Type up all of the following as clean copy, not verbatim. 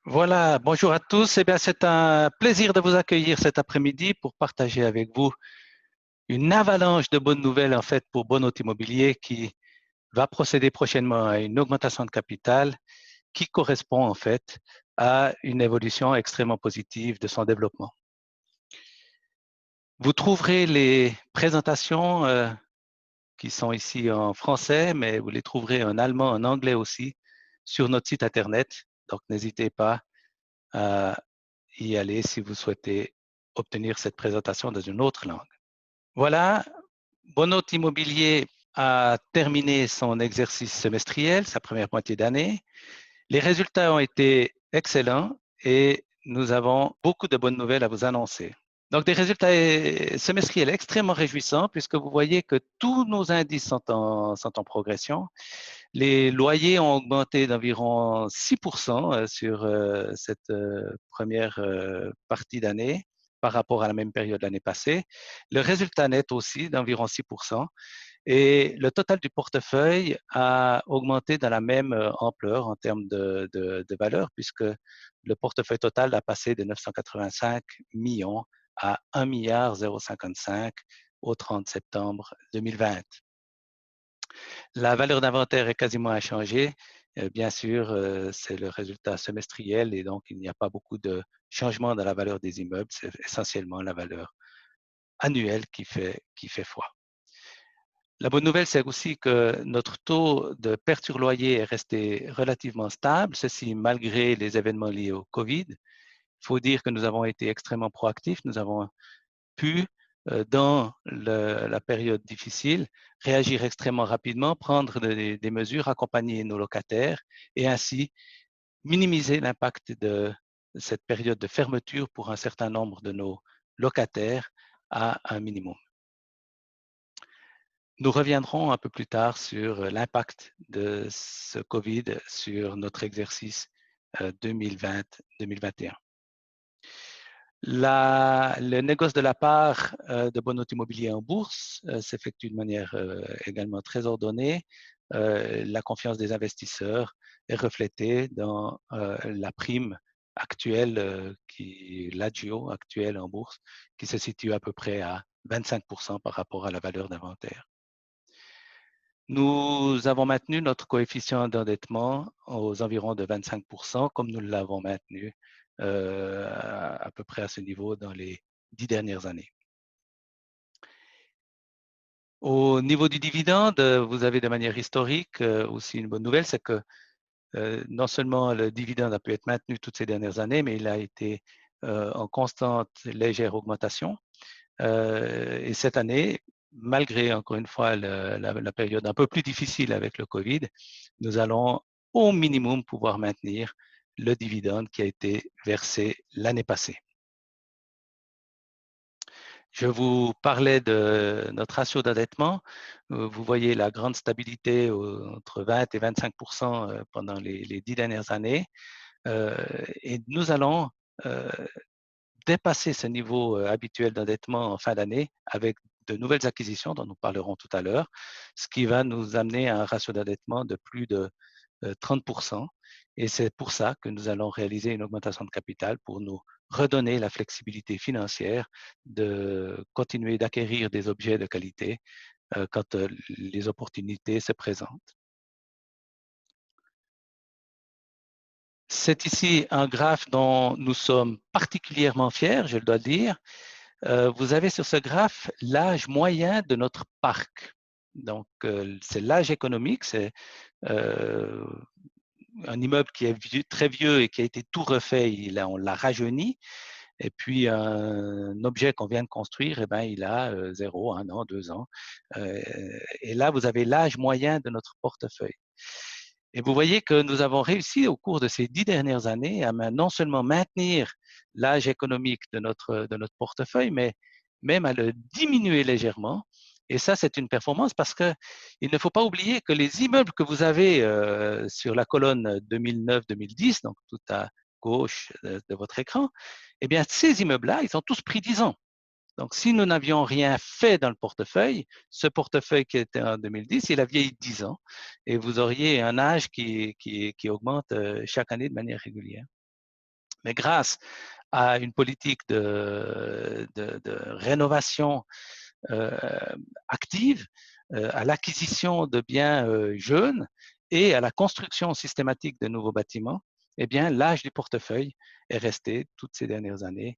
Voilà, bonjour à tous. Eh bien, c'est un plaisir de vous accueillir cet après-midi pour partager avec vous une avalanche de bonnes nouvelles en fait pour Bonheur Immobilier qui va procéder prochainement à une augmentation de capital qui correspond en fait à une évolution extrêmement positive de son développement. Vous trouverez les présentations qui sont ici en français, mais vous les trouverez en allemand, en anglais aussi sur notre site internet. Donc, n'hésitez pas à y aller si vous souhaitez obtenir cette présentation dans une autre langue. Voilà, Bonheur Immobilier a terminé son exercice semestriel, sa première moitié d'année. Les résultats ont été excellents et nous avons beaucoup de bonnes nouvelles à vous annoncer. Donc, des résultats semestriels extrêmement réjouissants puisque vous voyez que tous nos indices sont en progression. Les loyers ont augmenté d'environ 6% sur cette première partie d'année par rapport à la même période l'année passée. Le résultat net aussi d'environ 6%. Et le total du portefeuille a augmenté dans la même ampleur en termes de valeur, puisque le portefeuille total a passé de 985 millions à 1,055 au 30 septembre 2020. La valeur d'inventaire est quasiment inchangée. Bien sûr, c'est le résultat semestriel et donc il n'y a pas beaucoup de changements dans la valeur des immeubles. C'est essentiellement la valeur annuelle qui fait foi. La bonne nouvelle, c'est aussi que notre taux de perte sur loyer est resté relativement stable, ceci malgré les événements liés au Covid. Il faut dire que nous avons été extrêmement proactifs. Nous avons pu, dans la période difficile, réagir extrêmement rapidement, prendre des mesures, accompagner nos locataires et ainsi minimiser l'impact de cette période de fermeture pour un certain nombre de nos locataires à un minimum. Nous reviendrons un peu plus tard sur l'impact de ce Covid sur notre exercice 2020-2021. Le négoce de la part de Bonheur Immobilier en bourse s'effectue de manière également très ordonnée. La confiance des investisseurs est reflétée dans la prime actuelle, l'agio actuelle en bourse, qui se situe à peu près à 25% par rapport à la valeur d'inventaire. Nous avons maintenu notre coefficient d'endettement aux environs de 25%, comme nous l'avons maintenu à peu près à ce niveau dans les 10 dernières années. Au niveau du dividende, vous avez de manière historique aussi une bonne nouvelle, c'est que non seulement le dividende a pu être maintenu toutes ces dernières années, mais il a été en constante légère augmentation. Et cette année, malgré encore une fois la période un peu plus difficile avec le Covid, nous allons au minimum pouvoir maintenir le dividende qui a été versé l'année passée. Je vous parlais de notre ratio d'endettement. Vous voyez la grande stabilité entre 20 et 25% pendant les 10 dernières années. Et nous allons dépasser ce niveau habituel d'endettement en fin d'année avec de nouvelles acquisitions dont nous parlerons tout à l'heure, ce qui va nous amener à un ratio d'endettement de plus de 30%. Et c'est pour ça que nous allons réaliser une augmentation de capital pour nous redonner la flexibilité financière de continuer d'acquérir des objets de qualité quand les opportunités se présentent. C'est ici un graphe dont nous sommes particulièrement fiers, je le dois dire. Vous avez sur ce graphe l'âge moyen de notre parc. Donc, c'est l'âge économique, c'est euh, un immeuble qui est très vieux et qui a été tout refait, on l'a rajeuni. Et puis, un objet qu'on vient de construire, eh ben, il a 0, 1 an, 2 ans. Et là, vous avez l'âge moyen de notre portefeuille. Et vous voyez que nous avons réussi au cours de ces 10 dernières années à non seulement maintenir l'âge économique de notre portefeuille, mais même à le diminuer légèrement. Et ça, c'est une performance parce qu'il ne faut pas oublier que les immeubles que vous avez sur la colonne 2009-2010, donc tout à gauche de votre écran, eh bien, ces immeubles-là, ils ont tous pris 10 ans. Donc, si nous n'avions rien fait dans le portefeuille, ce portefeuille qui était en 2010, il a vieilli 10 ans et vous auriez un âge qui augmente chaque année de manière régulière. Mais grâce à une politique de rénovation active, à l'acquisition de biens jeunes et à la construction systématique de nouveaux bâtiments, eh bien, l'âge du portefeuille est resté toutes ces dernières années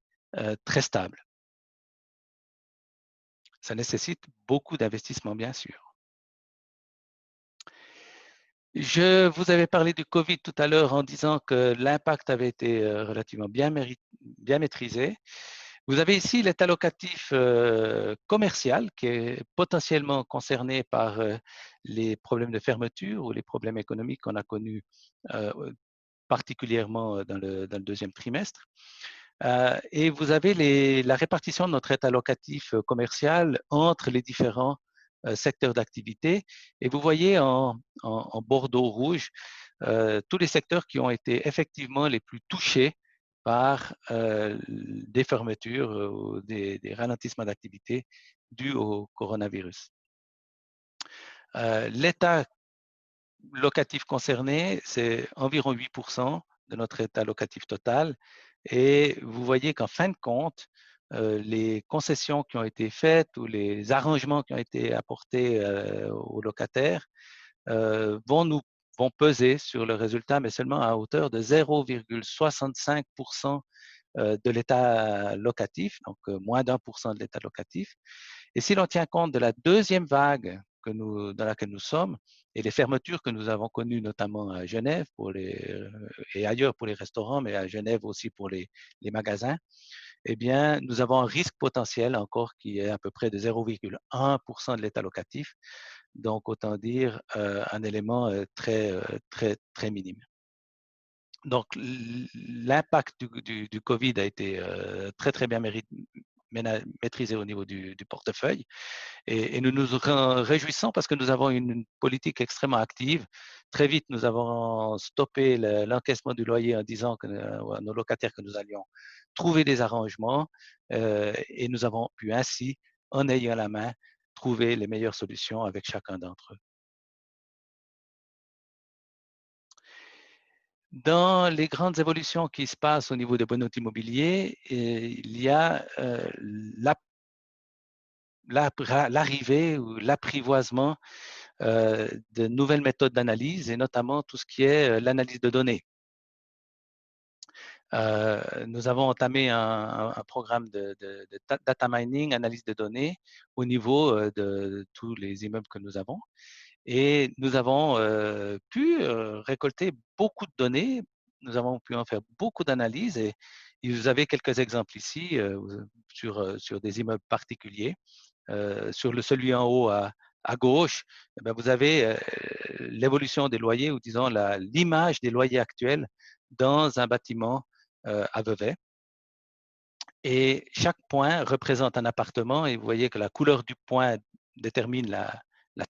très stable. Ça nécessite beaucoup d'investissement, bien sûr. Je vous avais parlé du Covid tout à l'heure en disant que l'impact avait été relativement bien maîtrisé. Vous avez ici l'état locatif commercial qui est potentiellement concerné par les problèmes de fermeture ou les problèmes économiques qu'on a connus euh, particulièrement dans le deuxième trimestre. Et vous avez la répartition de notre état locatif commercial entre les différents secteurs d'activité. Et vous voyez en bordeaux rouge tous les secteurs qui ont été effectivement les plus touchés par des fermetures ou des ralentissements d'activité dus au coronavirus. L'état locatif concerné, c'est environ 8% de notre état locatif total. Et vous voyez qu'en fin de compte, les concessions qui ont été faites ou les arrangements qui ont été apportés aux locataires vont peser sur le résultat, mais seulement à hauteur de 0,65% de l'état locatif, donc moins d'1% de l'état locatif. Et si l'on tient compte de la deuxième vague dans laquelle nous sommes et les fermetures que nous avons connues notamment à Genève et ailleurs pour les restaurants, mais à Genève aussi pour les magasins, eh bien, nous avons un risque potentiel encore qui est à peu près de 0,1% de l'état locatif. Donc, autant dire un élément très minime. Donc, l'impact du Covid a été très bien maîtrisé au niveau du portefeuille. Et nous nous réjouissons parce que nous avons une politique extrêmement active. Très vite, nous avons stoppé l'encaissement du loyer en disant à nos locataires que nous allions trouver des arrangements et nous avons pu ainsi, en ayant la main, trouver les meilleures solutions avec chacun d'entre eux. Dans les grandes évolutions qui se passent au niveau des bons immobiliers, il y a l'arrivée ou l'apprivoisement de nouvelles méthodes d'analyse et notamment tout ce qui est l'analyse de données. Nous avons entamé un programme de data mining, analyse de données au niveau de tous les immeubles que nous avons. Et nous avons pu récolter beaucoup de données, nous avons pu en faire beaucoup d'analyses et vous avez quelques exemples ici sur des immeubles particuliers. Sur celui en haut à gauche, eh bien, vous avez l'évolution des loyers ou disons l'image des loyers actuels dans un bâtiment à Vevey. Et chaque point représente un appartement et vous voyez que la couleur du point détermine la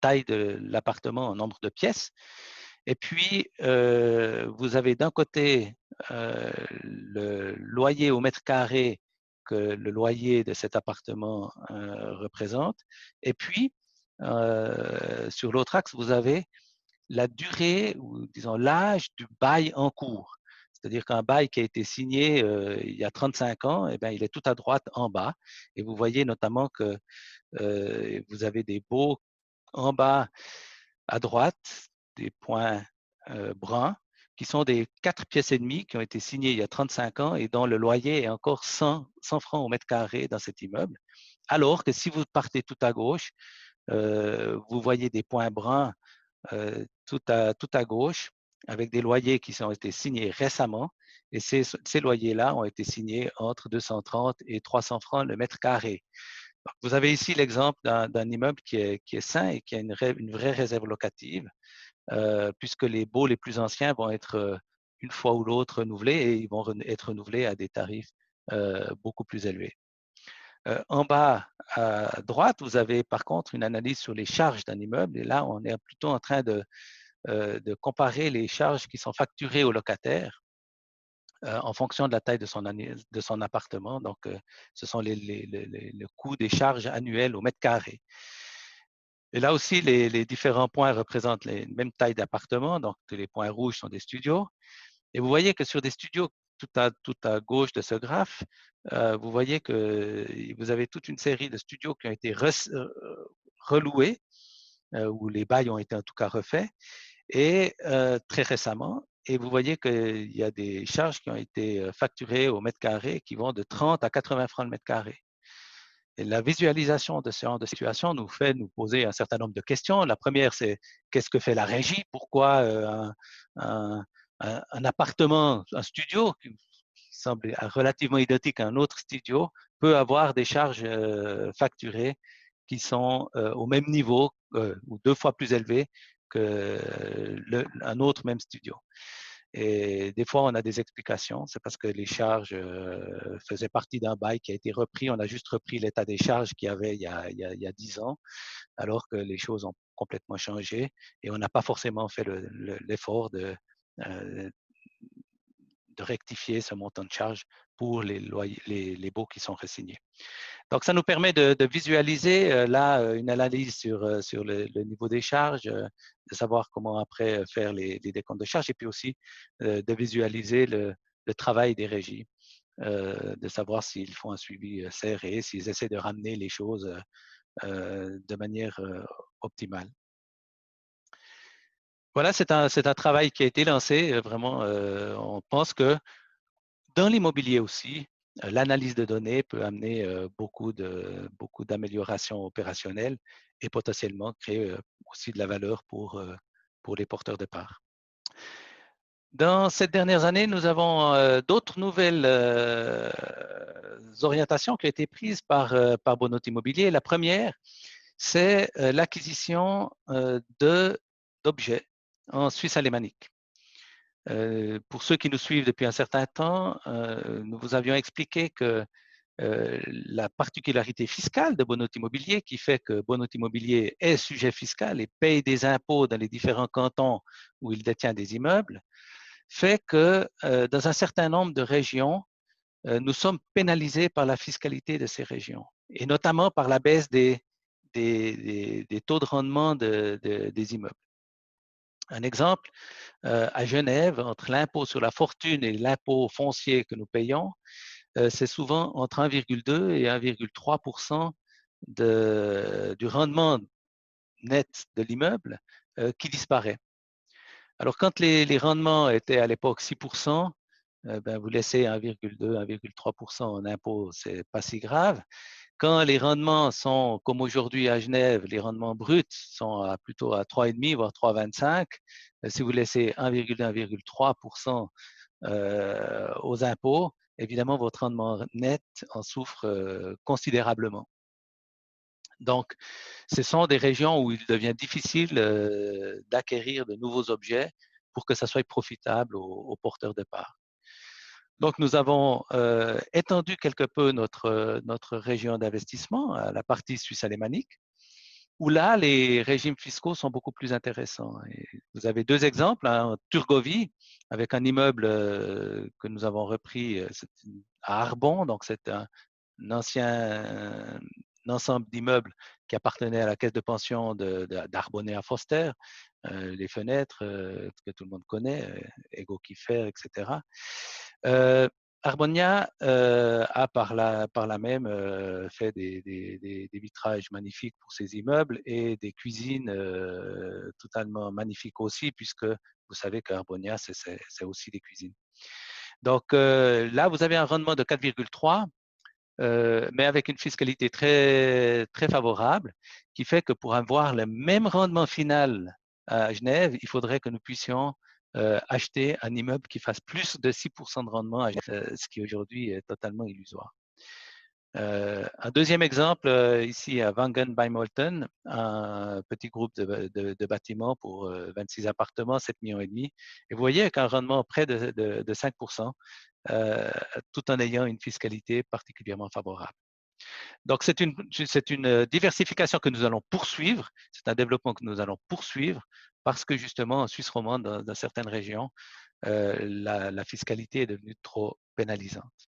taille de l'appartement en nombre de pièces. Et puis, vous avez d'un côté le loyer au mètre carré que le loyer de cet appartement représente. Et puis, sur l'autre axe, vous avez la durée ou disons l'âge du bail en cours. C'est-à-dire qu'un bail qui a été signé il y a 35 ans, eh bien, il est tout à droite en bas. Et vous voyez notamment que vous avez des baux en bas à droite, des points bruns, qui sont des 4 pièces et demie qui ont été signés il y a 35 ans et dont le loyer est encore 100 francs au mètre carré dans cet immeuble. Alors que si vous partez tout à gauche, vous voyez des points bruns tout à gauche avec des loyers qui ont été signés récemment. Et ces loyers-là ont été signés entre 230 et 300 francs le mètre carré. Donc, vous avez ici l'exemple d'un immeuble qui est sain et qui a une vraie réserve locative, puisque les baux les plus anciens vont être une fois ou l'autre renouvelés et ils vont être renouvelés à des tarifs beaucoup plus élevés. En bas à droite, vous avez par contre une analyse sur les charges d'un immeuble. Et là, on est plutôt en train de comparer les charges qui sont facturées au locataire en fonction de la taille de son appartement. Donc, ce sont le coût des charges annuelles au mètre carré. Et là aussi, les différents points représentent les mêmes tailles d'appartements. Donc, les points rouges sont des studios. Et vous voyez que sur des studios tout à gauche de ce graphe, vous voyez que vous avez toute une série de studios qui ont été reloués, où les bails ont été en tout cas refaits, et très récemment. Et vous voyez qu'il y a des charges qui ont été facturées au mètre carré qui vont de 30 à 80 francs le mètre carré. Et la visualisation de ce genre de situation nous fait nous poser un certain nombre de questions. La première, c'est qu'est-ce que fait la régie? Pourquoi un, un appartement, un studio qui semble relativement identique à un autre studio peut avoir des charges facturées qui sont au même niveau ou 2 fois plus élevées qu'un autre même studio. Et des fois, on a des explications. C'est parce que les charges faisaient partie d'un bail qui a été repris. On a juste repris l'état des charges qu'il y avait il y a 10 ans, alors que les choses ont complètement changé et on n'a pas forcément fait l'effort euh, de rectifier ce montant de charge pour les baux qui sont ressignés. Donc, ça nous permet de visualiser là une analyse sur le niveau des charges, de savoir comment après faire les décomptes de charges et puis aussi de visualiser le travail des régies, de savoir s'ils font un suivi serré, s'ils essaient de ramener les choses de manière optimale. Voilà, c'est un travail qui a été lancé. Vraiment, on pense que dans l'immobilier aussi, l'analyse de données peut amener beaucoup d'améliorations opérationnelles et potentiellement créer aussi de la valeur pour les porteurs de parts. Dans ces dernières années, nous avons d'autres nouvelles orientations qui ont été prises par Bonote Immobilier. La première, c'est l'acquisition d'objets en Suisse alémanique. Pour ceux qui nous suivent depuis un certain temps, nous vous avions expliqué que la particularité fiscale de Bonote Immobilier qui fait que Bonote Immobilier est sujet fiscal et paye des impôts dans les différents cantons où il détient des immeubles, fait que dans un certain nombre de régions, nous sommes pénalisés par la fiscalité de ces régions et notamment par la baisse des taux de rendement des immeubles. Un exemple, à Genève, entre l'impôt sur la fortune et l'impôt foncier que nous payons, c'est souvent entre 1,2 et 1,3 du rendement net de l'immeuble qui disparaît. Alors, quand les rendements étaient à l'époque 6 ben, vous laissez 1,2, 1,3 en impôt, c'est pas si grave. Quand les rendements sont, comme aujourd'hui à Genève, les rendements bruts sont plutôt à 3,5 voire 3,25, si vous laissez 1,2, 1,3 aux impôts, évidemment, votre rendement net en souffre considérablement. Donc, ce sont des régions où il devient difficile d'acquérir de nouveaux objets pour que ça soit profitable aux porteurs de parts. Donc, nous avons étendu quelque peu notre région d'investissement à la partie suisse alémanique, où là, les régimes fiscaux sont beaucoup plus intéressants. Et vous avez deux exemples, hein, en Turgovie, avec un immeuble que nous avons repris à Arbon, donc c'est un ensemble d'immeubles qui appartenait à la caisse de pension d'Arbonnet à Foster, les fenêtres que tout le monde connaît, Ego Kiefer, etc. Arbonia a par là même fait des vitrages magnifiques pour ses immeubles et des cuisines totalement magnifiques aussi, puisque vous savez qu'Arbonia, c'est aussi des cuisines. Donc là, vous avez un rendement de 4,3, mais avec une fiscalité très, très favorable, qui fait que pour avoir le même rendement final à Genève, il faudrait que nous puissions acheter un immeuble qui fasse plus de 6 de rendement à Genève, ce qui aujourd'hui est totalement illusoire. Un deuxième exemple, ici à Wangen bei Molten, un petit groupe de bâtiments pour 26 appartements, 7,5 millions. Et vous voyez avec un rendement près de 5 tout en ayant une fiscalité particulièrement favorable. Donc, c'est une diversification que nous allons poursuivre, c'est un développement que nous allons poursuivre parce que justement, en Suisse romande, dans certaines régions, la fiscalité est devenue trop pénalisante.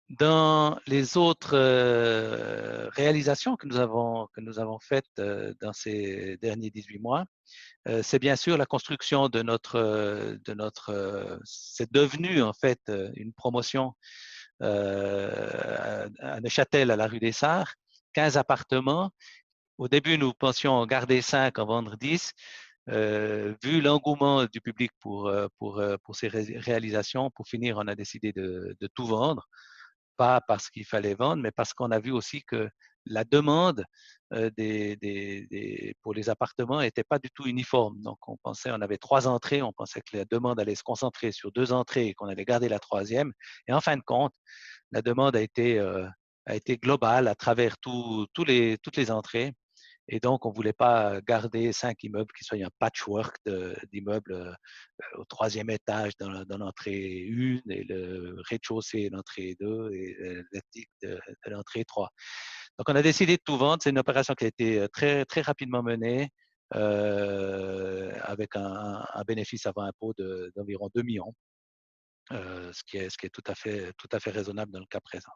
Dans les autres réalisations que nous avons faites dans ces derniers 18 mois, c'est bien sûr la construction c'est devenu en fait une promotion à Neuchâtel, à la rue des Sarres, 15 appartements. Au début, nous pensions en garder 5, en vendre 10. Vu l'engouement du public pour ces réalisations, pour finir, on a décidé de tout vendre, pas parce qu'il fallait vendre, mais parce qu'on a vu aussi que la demande pour les appartements n'était pas du tout uniforme. Donc, on avait 3 entrées, on pensait que la demande allait se concentrer sur 2 entrées et qu'on allait garder la troisième. Et en fin de compte, la demande a été globale à travers toutes les entrées. Et donc, on ne voulait pas garder 5 immeubles qui soient un patchwork d'immeubles au troisième étage dans l'entrée 1 et le rez-de-chaussée l'entrée 2 et l'étique de l'entrée 3. Donc, on a décidé de tout vendre. C'est une opération qui a été très, très rapidement menée avec un bénéfice avant impôt d'environ 2 millions, ce qui est tout à fait raisonnable dans le cas présent.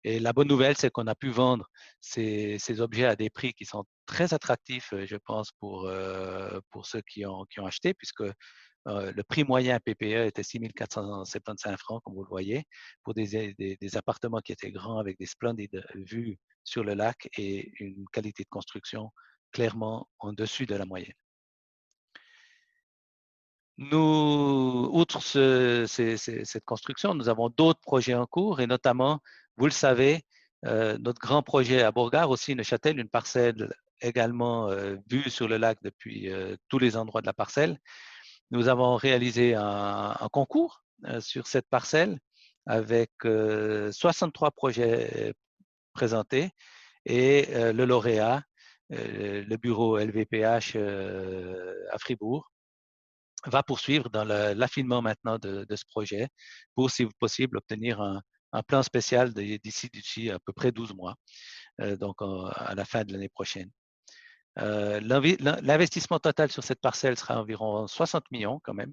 Et la bonne nouvelle, c'est qu'on a pu vendre ces objets à des prix qui sont très attractifs, je pense, pour ceux qui ont acheté, puisque le prix moyen PPE était 6 475 francs, comme vous le voyez, pour des appartements qui étaient grands avec des splendides vues sur le lac et une qualité de construction clairement en dessus de la moyenne. Nous, outre cette construction, nous avons d'autres projets en cours et notamment, vous le savez, notre grand projet à Bourgard, aussi Neuchâtel, une parcelle également vue sur le lac depuis tous les endroits de la parcelle. Nous avons réalisé un concours sur cette parcelle avec 63 projets présentés et le lauréat, le bureau LVPH à Fribourg, va poursuivre dans l'affinement maintenant de ce projet pour, si possible, obtenir un plan spécial d'ici à peu près 12 mois, donc à la fin de l'année prochaine. L'investissement total sur cette parcelle sera environ 60 millions quand même,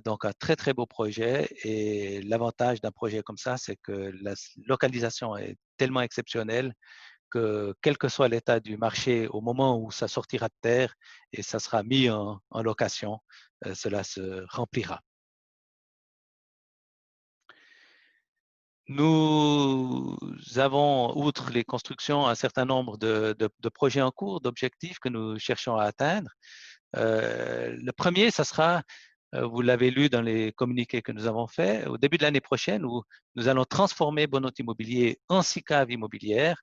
donc un très très beau projet. Et l'avantage d'un projet comme ça, c'est que la localisation est tellement exceptionnelle que quel que soit l'état du marché au moment où ça sortira de terre et ça sera mis en location, cela se remplira. Nous avons, outre les constructions, un certain nombre de projets en cours, d'objectifs que nous cherchons à atteindre. Le premier, ça sera, vous l'avez lu dans les communiqués que nous avons faits, au début de l'année prochaine, où nous allons transformer Bonheur Immobilier en SICAV immobilière.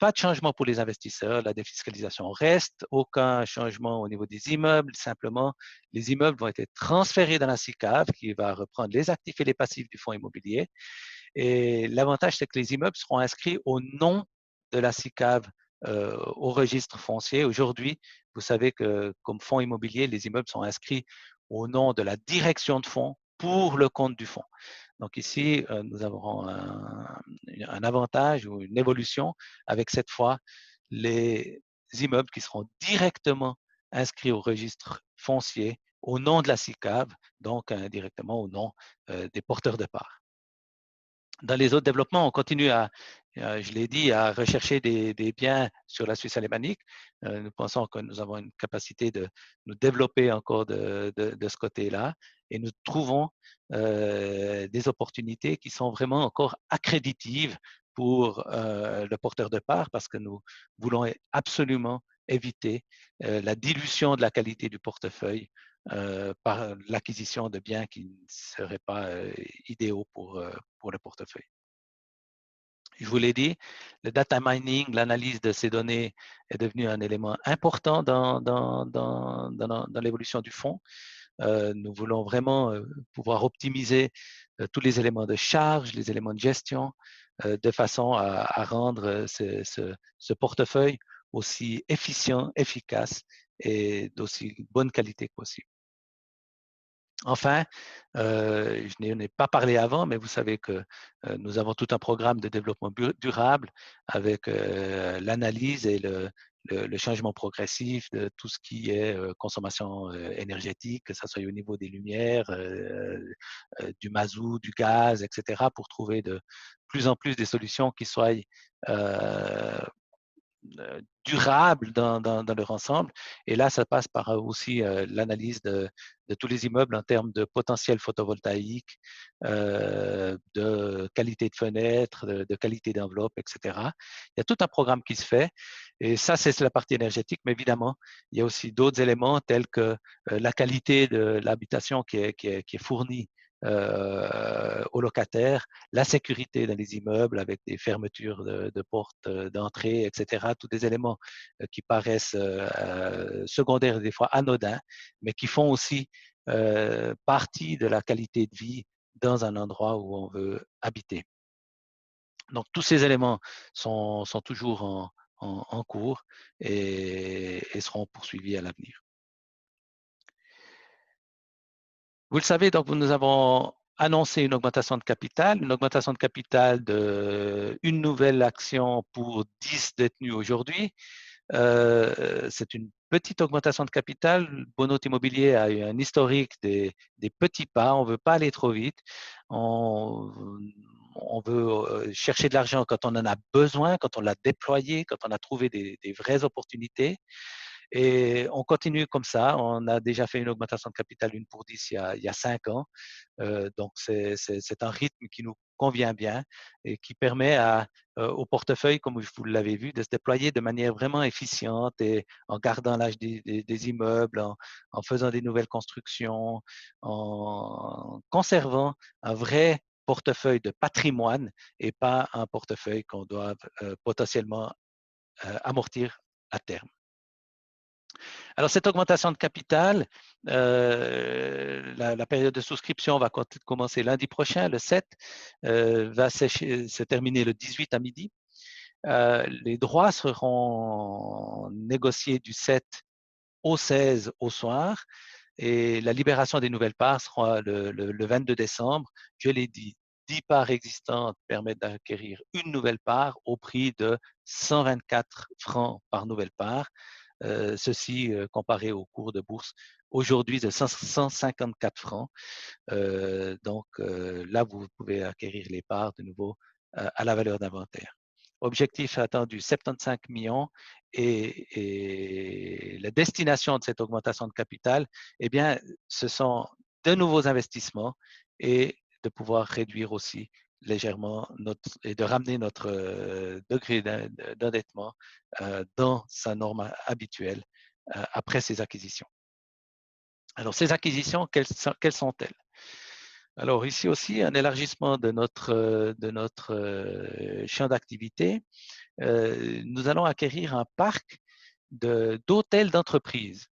Pas de changement pour les investisseurs, la défiscalisation reste, aucun changement au niveau des immeubles, simplement les immeubles vont être transférés dans la SICAV qui va reprendre les actifs et les passifs du fonds immobilier. Et l'avantage, c'est que les immeubles seront inscrits au nom de la SICAV au registre foncier. Aujourd'hui, vous savez que comme fonds immobilier, les immeubles sont inscrits au nom de la direction de fonds pour le compte du fonds. Donc ici, nous avons un avantage ou une évolution avec cette fois les immeubles qui seront directement inscrits au registre foncier au nom de la SICAV, donc indirectement au nom des porteurs de parts. Dans les autres développements, on continue je l'ai dit, à rechercher des biens sur la Suisse alémanique. Nous pensons que nous avons une capacité de nous développer encore de ce côté-là et nous trouvons des opportunités qui sont vraiment encore accréditives pour le porteur de part parce que nous voulons absolument éviter la dilution de la qualité du portefeuille par l'acquisition de biens qui ne seraient pas idéaux pour le portefeuille. Je vous l'ai dit, le data mining, l'analyse de ces données est devenu un élément important dans l'évolution du fonds. Nous voulons vraiment pouvoir optimiser tous les éléments de charge, les éléments de gestion, de façon à rendre ce portefeuille aussi efficient, efficace et d'aussi bonne qualité que possible. Enfin, je n'en ai pas parlé avant, mais vous savez que nous avons tout un programme de développement durable avec l'analyse et le changement progressif de tout ce qui est consommation énergétique, que ce soit au niveau des lumières, du mazout, du gaz, etc., pour trouver de plus en plus des solutions qui soient durables dans leur ensemble. Et là, ça passe par aussi l'analyse de tous les immeubles en termes de potentiel photovoltaïque, de qualité de fenêtre, de qualité d'enveloppe, etc. Il y a tout un programme qui se fait. Et ça, c'est la partie énergétique. Mais évidemment, il y a aussi d'autres éléments tels que la qualité de l'habitation qui est fournie aux locataires, la sécurité dans les immeubles avec des fermetures de portes d'entrée, etc. Tous des éléments qui paraissent secondaires et des fois anodins, mais qui font aussi partie de la qualité de vie dans un endroit où on veut habiter. Donc, tous ces éléments sont toujours en cours et seront poursuivis à l'avenir. Vous le savez, donc nous avons annoncé une augmentation de capital d'une nouvelle action pour 10 détenus aujourd'hui. C'est une petite augmentation de capital. Bonote Immobilier a eu un historique des petits pas. On ne veut pas aller trop vite. On veut chercher de l'argent quand on en a besoin, quand on l'a déployé, quand on a trouvé des vraies opportunités. Et on continue comme ça. On a déjà fait une augmentation de capital 1 pour 10 il y a 5 ans. Donc, c'est un rythme qui nous convient bien et qui permet au portefeuille, comme vous l'avez vu, de se déployer de manière vraiment efficiente et en gardant l'âge des immeubles, en faisant des nouvelles constructions, en conservant un vrai portefeuille de patrimoine et pas un portefeuille qu'on doit potentiellement amortir à terme. Alors, cette augmentation de capital, la période de souscription va commencer lundi prochain, le 7, va se terminer le 18 à midi. Les droits seront négociés du 7 au 16 au soir et la libération des nouvelles parts sera le 22 décembre. Je l'ai dit, 10 parts existantes permettent d'acquérir une nouvelle part au prix de 124 francs par nouvelle part. Ceci comparé au cours de bourse aujourd'hui de 154 francs. Donc là, vous pouvez acquérir les parts de nouveau à la valeur d'inventaire. Objectif attendu 75 millions et la destination de cette augmentation de capital, eh bien, ce sont de nouveaux investissements et de pouvoir réduire aussi légèrement et de ramener notre degré d'endettement dans sa norme habituelle après ces acquisitions. Alors, ces acquisitions, quelles sont-elles? Alors, ici aussi, un élargissement de notre champ d'activité. Nous allons acquérir un parc d'hôtels d'entreprise.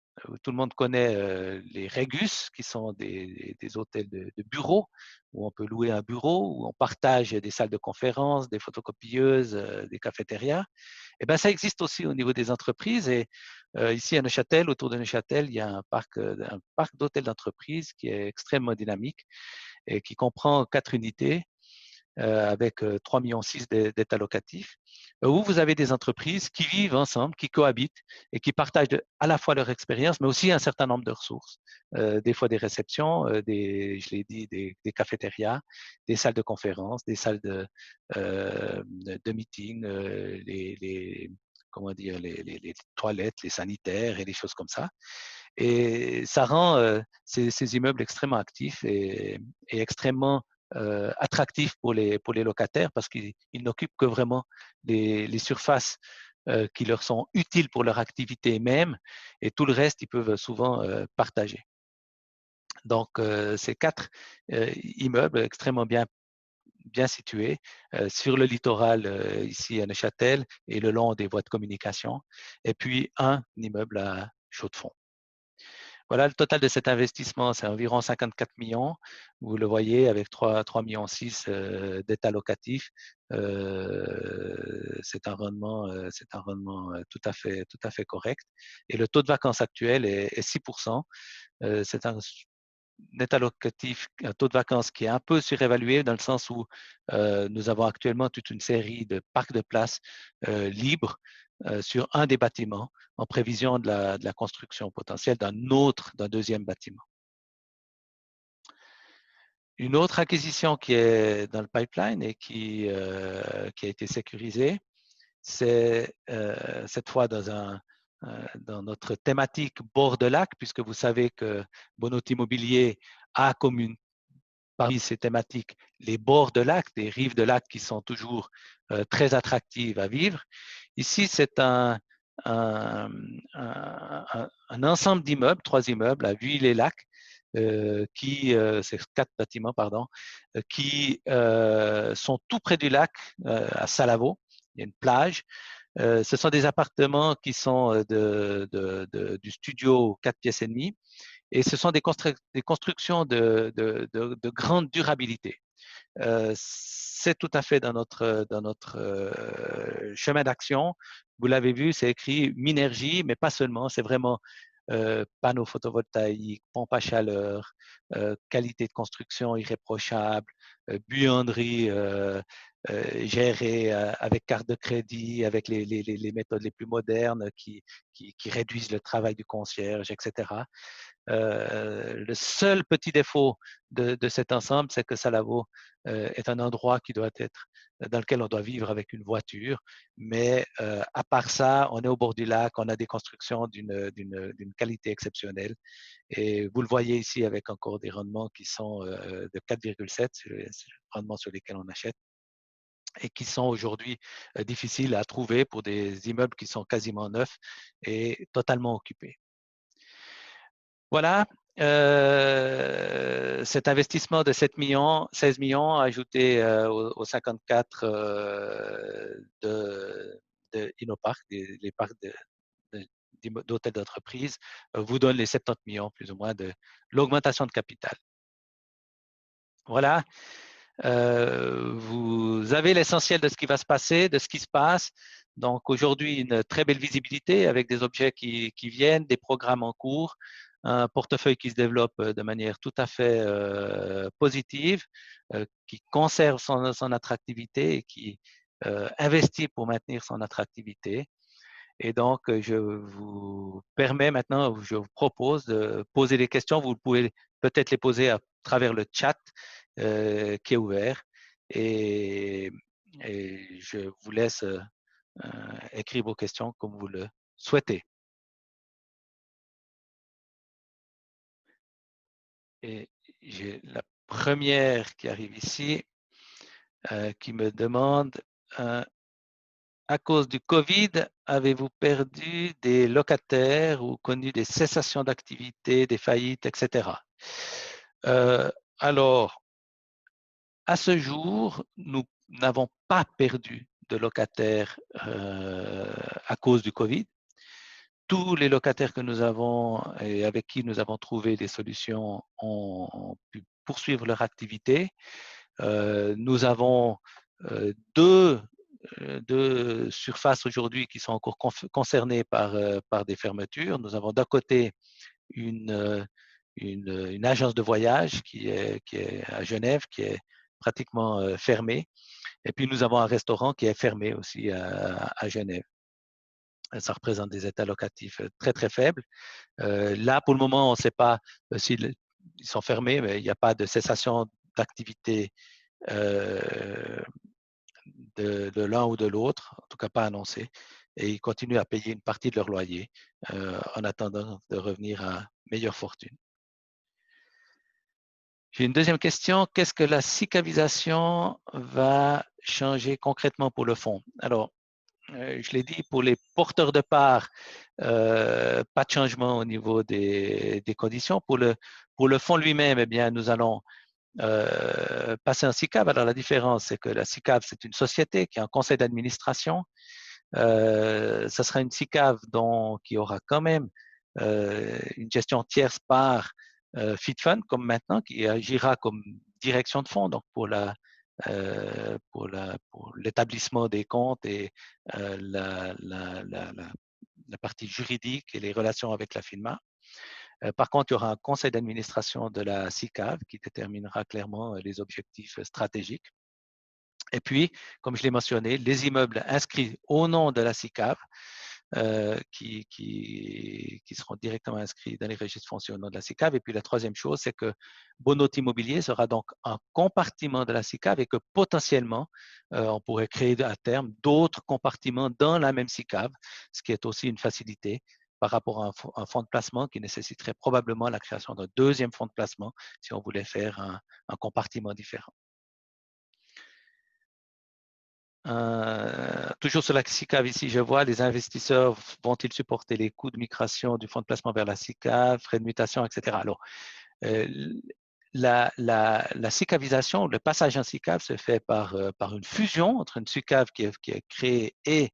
Tout le monde connaît les Regus, qui sont des hôtels de bureaux, où on peut louer un bureau, où on partage des salles de conférence, des photocopieuses, des cafétérias. Et bien, ça existe aussi au niveau des entreprises. Et ici à Neuchâtel, autour de Neuchâtel, il y a un parc d'hôtels d'entreprise qui est extrêmement dynamique et qui comprend 4 unités avec 3,6 millions d'états locatifs, où vous avez des entreprises qui vivent ensemble, qui cohabitent et qui partagent à la fois leur expérience, mais aussi un certain nombre de ressources. Des fois des réceptions, je l'ai dit, des cafétérias, des salles de conférence, des salles de meeting, comment dire, les toilettes, les sanitaires et des choses comme ça. Et ça rend ces immeubles extrêmement actifs et extrêmement attractifs pour les locataires parce qu'ils n'occupent que vraiment les surfaces qui leur sont utiles pour leur activité même et tout le reste, ils peuvent souvent partager. Donc, ces 4 immeubles extrêmement bien situés sur le littoral ici à Neuchâtel et le long des voies de communication, et puis un immeuble à Chaux-de-Fonds. Voilà, le total de cet investissement, c'est environ 54 millions. Vous le voyez avec 3,6 millions d'états locatifs. C'est un rendement tout à fait correct. Et le taux de vacances actuel est 6%. C'est un net allocatif, un taux de vacances qui est un peu surévalué dans le sens où nous avons actuellement toute une série de parcs de places libres sur un des bâtiments en prévision de la construction potentielle d'un deuxième bâtiment. Une autre acquisition qui est dans le pipeline et qui a été sécurisée, c'est cette fois dans notre thématique bord de lac, puisque vous savez que Bonheur Immobilier a comme parmi ces thématiques les bords de lac, des rives de lac qui sont toujours très attractives à vivre. Ici, c'est un ensemble d'immeubles, 3 immeubles à Vuille-les-Lacs, c'est 4 bâtiments, pardon, qui sont tout près du lac, à Salavo. Il y a une plage. Ce sont des appartements qui sont du studio 4 pièces et demie, et ce sont des constructions de grande durabilité. C'est tout à fait dans notre chemin d'action. Vous l'avez vu, c'est écrit Minergie, mais pas seulement, c'est vraiment panneaux photovoltaïques, pompes à chaleur, qualité de construction irréprochable, buanderie gérée avec carte de crédit, avec les méthodes les plus modernes qui réduisent le travail du concierge, etc. Le seul petit défaut de cet ensemble, c'est que Salavo est un endroit qui doit être dans lequel on doit vivre avec une voiture. Mais à part ça, on est au bord du lac, on a des constructions d'une qualité exceptionnelle. Et vous le voyez ici avec encore des rendements qui sont de 4,7, c'est le rendement sur lesquels on achète, et qui sont aujourd'hui difficiles à trouver pour des immeubles qui sont quasiment neufs et totalement occupés. Voilà, cet investissement de 7 millions, 16 millions ajouté aux 54 de InnoPark, les parcs d'hôtels d'entreprise, vous donne les 70 millions plus ou moins de l'augmentation de capital. Voilà, vous avez l'essentiel de ce qui va se passer, de ce qui se passe. Donc aujourd'hui, une très belle visibilité avec des objets qui viennent, des programmes en cours, un portefeuille qui se développe de manière tout à fait positive, qui conserve son attractivité et qui investit pour maintenir son attractivité. Et donc, je vous permets maintenant, je vous propose de poser des questions. Vous pouvez peut-être les poser à travers le chat qui est ouvert. Et, et je vous laisse écrire vos questions comme vous le souhaitez. Et j'ai la première qui arrive ici, qui me demande à cause du Covid, avez-vous perdu des locataires ou connu des cessations d'activité, des faillites, etc. Alors, à ce jour, nous n'avons pas perdu de locataires à cause du Covid. Tous les locataires que nous avons et avec qui nous avons trouvé des solutions ont pu poursuivre leur activité. Nous avons deux surfaces aujourd'hui qui sont encore concernées par des fermetures. Nous avons d'un côté une agence de voyage qui est à Genève, qui est pratiquement fermée. Et puis nous avons un restaurant qui est fermé aussi à Genève. Ça représente des états locatifs très, très faibles. Là, pour le moment, on ne sait pas s'ils sont fermés, mais il n'y a pas de cessation d'activité de l'un ou de l'autre, en tout cas pas annoncé, et ils continuent à payer une partie de leur loyer en attendant de revenir à meilleure fortune. J'ai une deuxième question. Qu'est-ce que la SICAVisation va changer concrètement pour le fonds? Alors, je l'ai dit, pour les porteurs de parts, pas de changement au niveau des conditions. Pour le fonds lui-même, eh bien, nous allons passer en SICAV. Alors, la différence, c'est que la SICAV, c'est une société qui a un conseil d'administration. Ça sera une SICAV qui aura quand même une gestion tierce par FitFund, comme maintenant, qui agira comme direction de fonds, donc pour l'établissement des comptes et la partie juridique et les relations avec la FINMA. Par contre, il y aura un conseil d'administration de la SICAV qui déterminera clairement les objectifs stratégiques. Et puis, comme je l'ai mentionné, les immeubles inscrits au nom de la SICAV qui seront directement inscrits dans les registres fonciers au nom de la SICAV. Et puis la troisième chose, c'est que Bonot Immobilier sera donc un compartiment de la SICAV et que potentiellement, on pourrait créer à terme d'autres compartiments dans la même SICAV, ce qui est aussi une facilité par rapport à un fonds de placement qui nécessiterait probablement la création d'un deuxième fonds de placement si on voulait faire un compartiment différent. Toujours sur la SICAV ici, je vois les investisseurs vont-ils supporter les coûts de migration du fonds de placement vers la SICAV, frais de mutation, etc. Alors, la SICAVisation, le passage en SICAV se fait par une fusion entre une SICAV qui est créée et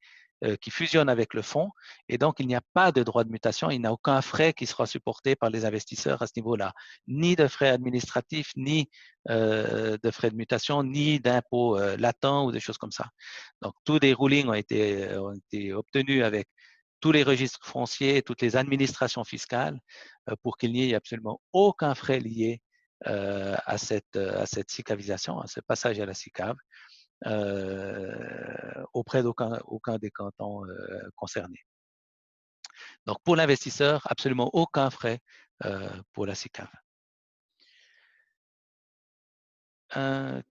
qui fusionne avec le fonds. Et donc, il n'y a pas de droit de mutation, il n'y a aucun frais qui sera supporté par les investisseurs à ce niveau-là. Ni de frais administratifs, ni de frais de mutation, ni d'impôts latents ou des choses comme ça. Donc, tous les rulings ont été obtenus avec tous les registres fonciers, toutes les administrations fiscales, pour qu'il n'y ait absolument aucun frais lié à cette SICAVisation, à ce passage à la SICAV, auprès d'aucun des cantons concernés. Donc, pour l'investisseur, absolument aucun frais pour la SICAV.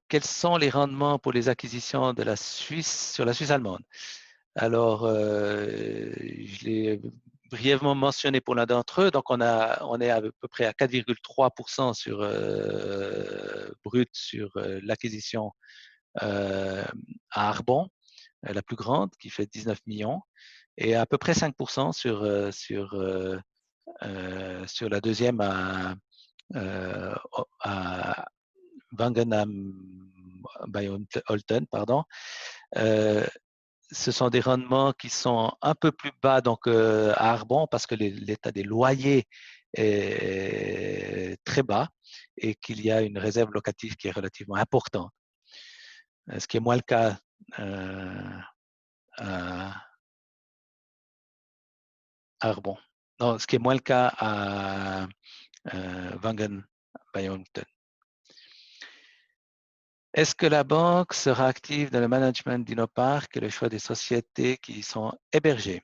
Quels sont les rendements pour les acquisitions de la Suisse sur la Suisse allemande? Alors, je l'ai brièvement mentionné pour l'un d'entre eux. Donc, on est à peu près à 4,3% sur brut sur l'acquisition à Arbon, la plus grande, qui fait 19 millions, et à peu près 5% sur la deuxième à Wangenham by Olten, pardon. Ce sont des rendements qui sont un peu plus bas donc, à Arbon parce que l'état des loyers est très bas et qu'il y a une réserve locative qui est relativement importante. Ce qui est moins le cas à Arbon. Non, ce qui est moins le cas à Wangen by Olten. Est-ce que la banque sera active dans le management d'Innopark et le choix des sociétés qui y sont hébergées?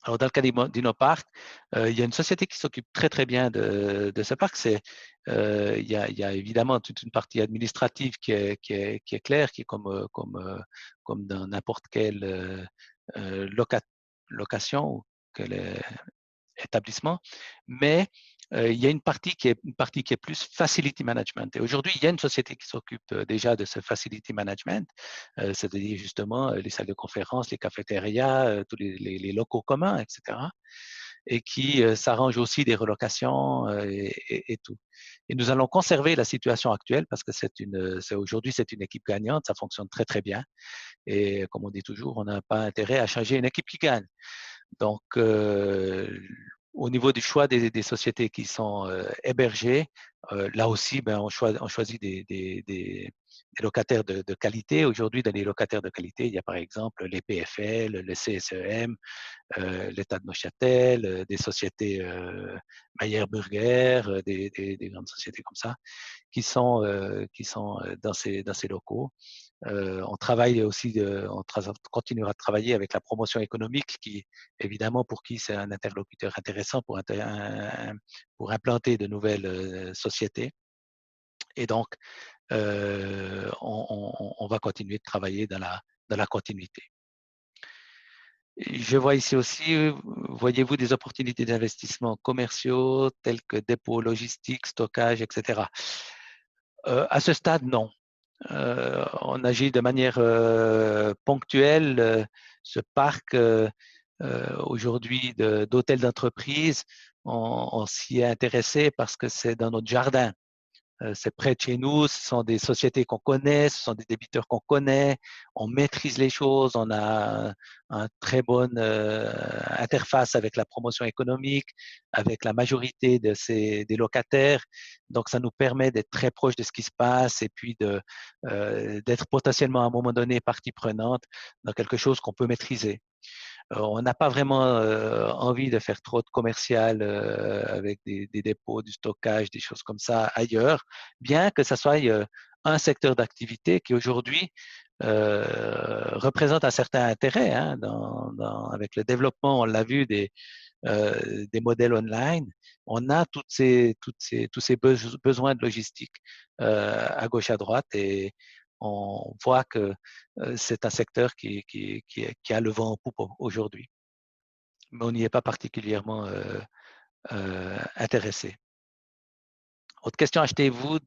Alors, dans le cas d'Innopark, il y a une société qui s'occupe très, très bien de ce parc. Il y a évidemment toute une partie administrative qui est claire, qui est comme dans n'importe quelle location ou quel établissement. Mais il y a une partie qui est plus facility management. Et aujourd'hui, il y a une société qui s'occupe déjà de ce facility management, c'est-à-dire justement les salles de conférence, les cafétérias, tous les locaux communs, etc. Et qui s'arrange aussi des relocations et tout. Et nous allons conserver la situation actuelle parce que aujourd'hui, c'est une équipe gagnante, ça fonctionne très, très bien. Et comme on dit toujours, on n'a pas intérêt à changer une équipe qui gagne. Donc, au niveau du choix des sociétés qui sont hébergées, là aussi, ben, on choisit des locataires de qualité. Aujourd'hui, dans les locataires de qualité, il y a par exemple les PFL, le CSEM, l'État de Neuchâtel, des sociétés Mayer-Burger, des grandes sociétés comme ça, qui sont dans ces locaux. On travaille aussi, on continuera de travailler avec la promotion économique, qui évidemment pour qui c'est un interlocuteur intéressant pour implanter de nouvelles sociétés. Et donc, on va continuer de travailler dans la continuité. Je vois ici aussi, voyez-vous des opportunités d'investissement commerciaux tels que dépôts logistiques, stockage, etc. À ce stade, non. On agit de manière ponctuelle. Ce parc aujourd'hui d'hôtels d'entreprise, on s'y est intéressé parce que c'est dans notre jardin. C'est près de chez nous, ce sont des sociétés qu'on connaît, ce sont des débiteurs qu'on connaît, on maîtrise les choses, on a une très bonne interface avec la promotion économique, avec la majorité des locataires. Donc, ça nous permet d'être très proche de ce qui se passe et puis d'être potentiellement à un moment donné partie prenante dans quelque chose qu'on peut maîtriser. On n'a pas vraiment envie de faire trop de commercial avec des dépôts, du stockage, des choses comme ça ailleurs, bien que ça soit un secteur d'activité qui aujourd'hui représente un certain intérêt hein, avec le développement, on l'a vu, des modèles online. On a tous ces besoins de logistique à gauche, à droite et on voit que c'est un secteur qui a le vent en poupe aujourd'hui. Mais on n'y est pas particulièrement intéressé. Autre question, achetez-vous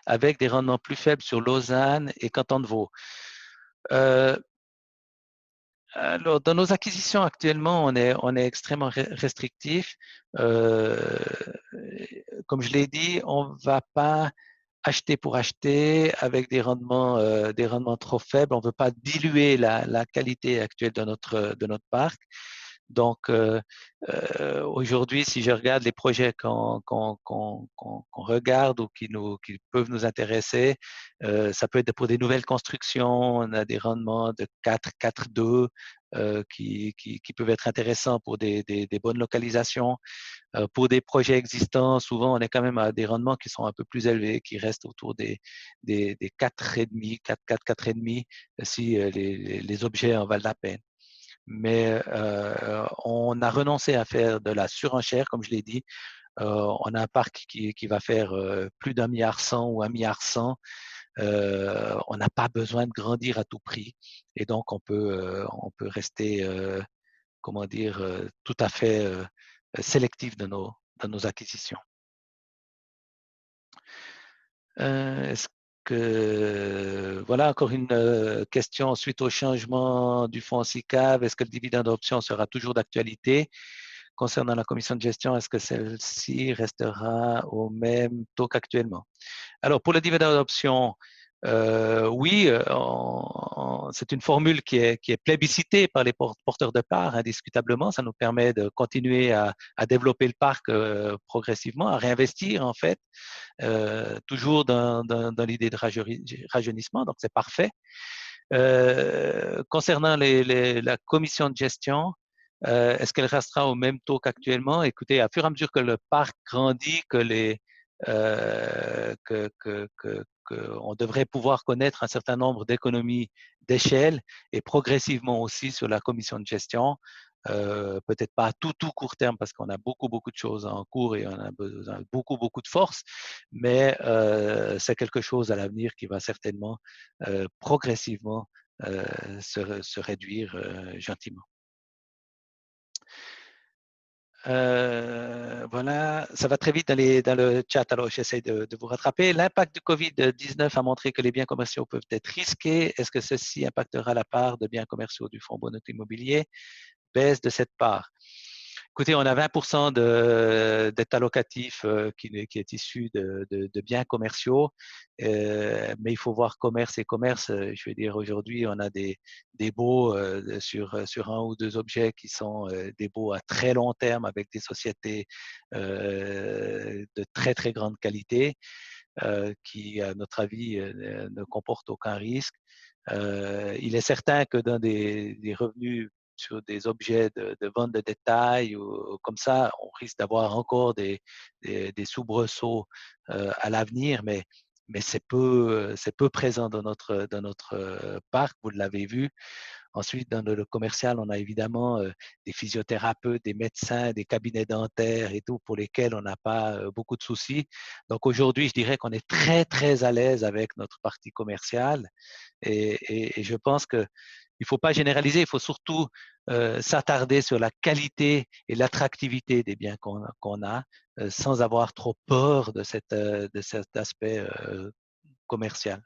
avec des rendements plus faibles sur Lausanne et Canton de Vaud? Alors, dans nos acquisitions actuellement, on est extrêmement restrictif. Comme je l'ai dit, on ne va pas acheter pour acheter avec des rendements trop faibles. On ne veut pas diluer la qualité actuelle de notre parc. Donc, aujourd'hui, si je regarde les projets qu'on regarde ou qui peuvent nous intéresser, ça peut être pour des nouvelles constructions. On a des rendements de 4, 4,2 qui peuvent être intéressants pour des bonnes localisations. Pour des projets existants, souvent, on est quand même à des rendements qui sont un peu plus élevés, qui restent autour des 4,5, 4, 4, 4,5 si les objets en valent la peine. Mais on a renoncé à faire de la surenchère, comme je l'ai dit. On a un parc qui va faire plus d'1,1 milliard ou 1,1 milliard. On n'a pas besoin de grandir à tout prix. Et donc, on peut rester, comment dire, tout à fait sélectif dans nos acquisitions. Est-ce que, voilà encore une question suite au changement du fonds SICAV. Est-ce que le dividende d'option sera toujours d'actualité? Concernant la commission de gestion, est-ce que celle-ci restera au même taux qu'actuellement? Alors, pour le dividende d'option, oui, c'est une formule qui est plébiscitée par les porteurs de parts, indiscutablement. Ça nous permet de continuer à développer le parc progressivement, à réinvestir en fait, toujours dans l'idée de rajeunissement, donc c'est parfait. Concernant la commission de gestion, est-ce qu'elle restera au même taux qu'actuellement? Écoutez, à fur et à mesure que le parc grandit, on devrait pouvoir connaître un certain nombre d'économies d'échelle et progressivement aussi sur la commission de gestion. Peut-être pas à tout court terme parce qu'on a beaucoup de choses en cours et on a besoin de beaucoup de force, mais c'est quelque chose à l'avenir qui va certainement progressivement se réduire gentiment. Voilà, ça va très vite dans le chat, alors j'essaie de vous rattraper. L'impact du Covid-19 a montré que les biens commerciaux peuvent être risqués. Est-ce que ceci impactera la part de biens commerciaux du fonds Bonnet Immobilier? Baisse de cette part. Écoutez, on a 20% d'état locatif qui est issu de biens commerciaux, mais il faut voir commerce et commerce. Je veux dire, aujourd'hui, on a des baux sur un ou deux objets qui sont des baux à très long terme avec des sociétés de très grande qualité qui, à notre avis, ne comportent aucun risque. Il est certain que dans des revenus sur des objets de vente de détail ou comme ça, on risque d'avoir encore des soubresauts à l'avenir, mais c'est peu présent dans notre parc, vous l'avez vu. Ensuite, dans le commercial, on a évidemment des physiothérapeutes, des médecins, des cabinets dentaires et tout pour lesquels on n'a pas beaucoup de soucis. Donc aujourd'hui, je dirais qu'on est très à l'aise avec notre partie commerciale et je pense que il ne faut pas généraliser, il faut surtout s'attarder sur la qualité et l'attractivité des biens qu'on a sans avoir trop peur de cet aspect commercial.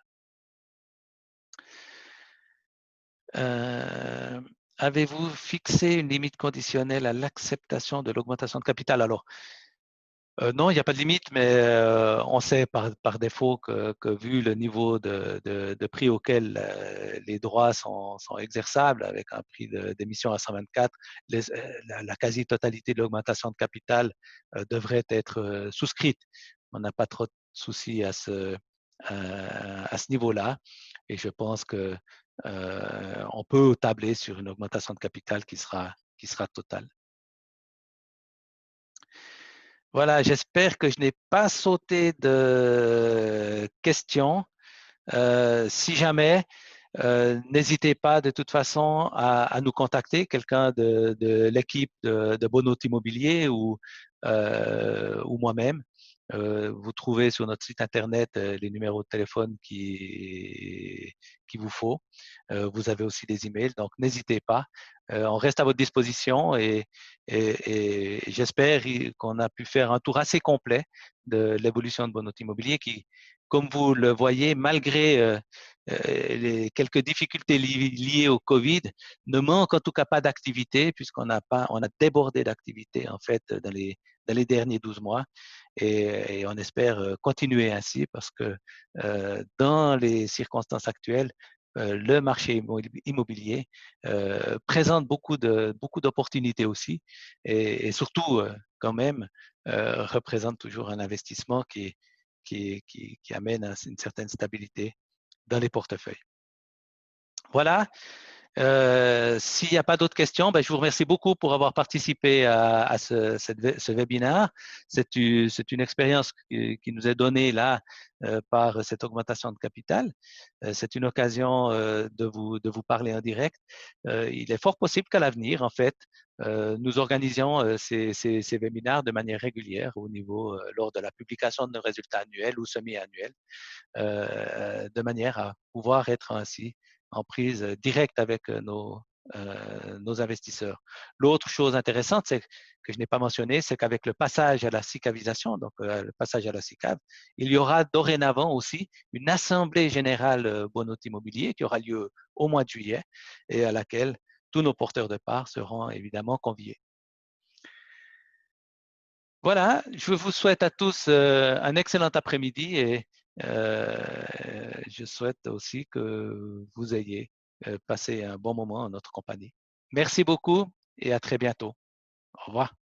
Avez-vous fixé une limite conditionnelle à l'acceptation de l'augmentation de capital? Alors, non, il n'y a pas de limite, mais on sait par défaut que vu le niveau de prix auquel les droits sont exerçables, avec un prix d'émission à 124, la quasi-totalité de l'augmentation de capital devrait être souscrite. On n'a pas trop de soucis à ce niveau-là. Et je pense que on peut tabler sur une augmentation de capital qui sera totale. Voilà, j'espère que je n'ai pas sauté de questions. Si jamais, n'hésitez pas de toute façon à nous contacter, quelqu'un de l'équipe de Bonhôte Immobilier ou moi-même. Vous trouvez sur notre site internet les numéros de téléphone qu'il vous faut. Vous avez aussi des emails, donc n'hésitez pas. On reste à votre disposition et j'espère qu'on a pu faire un tour assez complet de l'évolution de Bonhôte Immobilier qui, comme vous le voyez, malgré les quelques difficultés liées au Covid, ne manque en tout cas pas d'activité puisqu'on on a débordé d'activité en fait dans les derniers 12 mois et on espère continuer ainsi parce que dans les circonstances actuelles, le marché immobilier présente beaucoup d'opportunités aussi et surtout quand même représente toujours un investissement qui amène à une certaine stabilité dans les portefeuilles. Voilà. S'il n'y a pas d'autres questions, ben, je vous remercie beaucoup pour avoir participé à ce webinaire. C'est une expérience qui nous est donnée là par cette augmentation de capital. C'est une occasion de vous parler en direct. Il est fort possible qu'à l'avenir, en fait, nous organisions ces webinaires de manière régulière au niveau lors de la publication de nos résultats annuels ou semi-annuels, de manière à pouvoir être ainsi en prise directe avec nos investisseurs. L'autre chose intéressante, c'est que je n'ai pas mentionné, c'est qu'avec le passage à la SICAVisation, donc le passage à la SICAV, il y aura dorénavant aussi une assemblée générale Bonhôte Immobilier qui aura lieu au mois de juillet et à laquelle tous nos porteurs de parts seront évidemment conviés. Voilà, je vous souhaite à tous un excellent après-midi et je souhaite aussi que vous ayez passé un bon moment en notre compagnie. Merci beaucoup et à très bientôt. Au revoir.